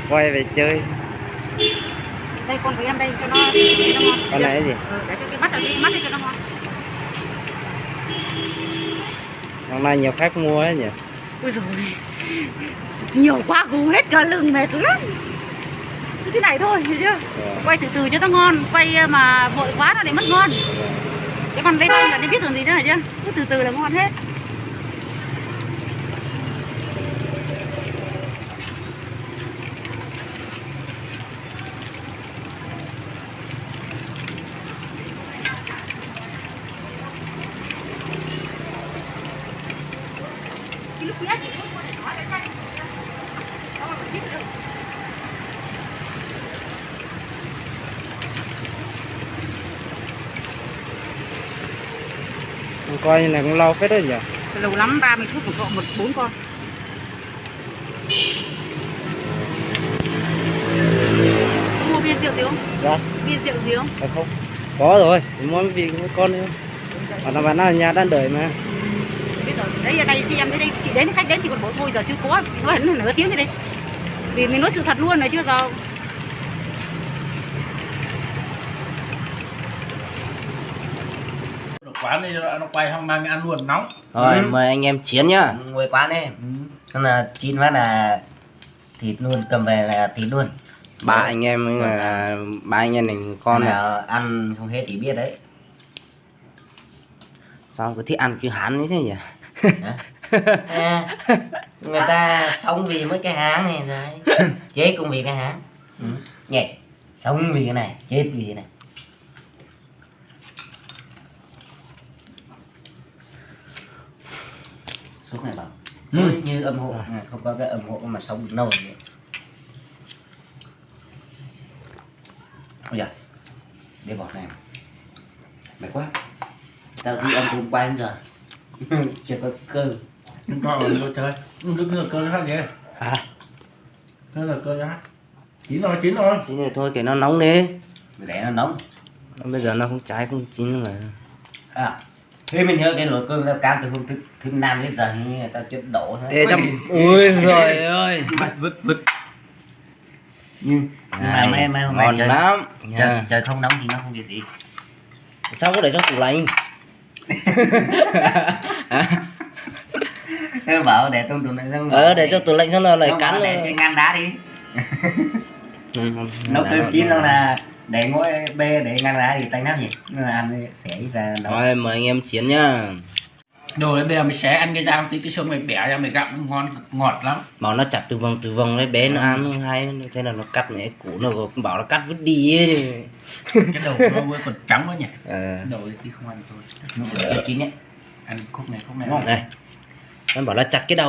quay về chơi. Đây con của em đây cho nó ngon. Con này cái gì? Để cho cái mắt ở đây, mắt đi cho nó ngon. Hôm nay nhiều khách mua ấy nhỉ? Ui dồi, nhiều quá gù hết cả lưng mệt lắm. Cứ thế này thôi, hiểu chưa? Quay từ từ cho nó ngon, quay mà vội quá nó lại mất ngon. Cái con đây đâu là đi biết đường gì nữa hả chưa? Cứ từ từ là ngon hết. Lúc nhá chị cũng mua để nói với canh. Đó là biết được. Coi như là cũng lâu phết đấy nhỉ? Lâu lắm 30 phút một cọ 4 con. Có mua bia rượu gì không? Dạ. Bia rượu gì không? Không. Có rồi, mua vì với con nữa. Còn bạn nó ở nhà đang đợi mà. Biết rồi. Đấy giờ này chị em thấy đây chị đến khách đến chị còn bỏ thôi giờ chưa có. Nói hẳn nửa tiếng đi đây. Vì mình nói sự thật luôn rồi chứ giờ. Quán này nó quay không mang ăn luôn nóng. Rồi mời anh em chiến nhá. Ngồi quán đi. Nên là chín phát là thịt luôn, cầm về là thịt luôn. Ba anh em là ba anh em mình con này. Ăn không hết thì biết đấy. Sao cứ thích ăn cứ hán ấy thế nhỉ? Người ta sống vì mấy cái háng này rồi. Chết cũng vì cái háng. Nhẹ. Sống vì cái này, chết vì cái này. Suốt này bảo tôi như âm hộ, không có cái âm hộ mà sống được lâu rồi. Ôi giời, để bọt này mày quá. Tao thi âm cùng quay đến giờ chưa có cơ. Chúng ta rồi tôi chơi. Lúc nữa cơ nó hát ghê. Hả? Thế là cơ nó hát. Chín rồi, chín rồi. Chín rồi thôi, cái nó nóng đi. Để nó nóng. Bây giờ nó không cháy không chín mà. À, thế mình nhớ cái nồi cơm lao cam từ hôm thứ 5 đến giờ như người ta chưa đổ thôi. Thế trong ui giời ơi. Vứt. Nhưng mà mấy hôm nay ngon lắm. trời không nóng thì nó không việc gì. Sao có để trong tủ lạnh? Thế bảo để trong tủ lạnh xong. Để cho tủ lạnh xong rồi lại cắn để trên ngăn đá đi. Nấu cơm chín xong là để ngồi bê để ngăn đá thì tanh lắm nhỉ. Nên là ăn sẽ ra nấu. Rồi mời anh em chiến nhá. Đồ đấy bây giờ mày xé ăn cái rau tí cái xương mày bẻ ra mày gặm ngon ngọt lắm. Bảo nó chặt từ vòng đấy bé nó ăn hay thế là nó cắt mẹ củ nó cũng bảo nó cắt vứt đi ấy. Cái đầu nó với còn trắng nữa nhỉ. Đầu thì không ăn thôi. Chưa chín nhé. Ăn khúc này Này. Nó bảo là chặt cái đầu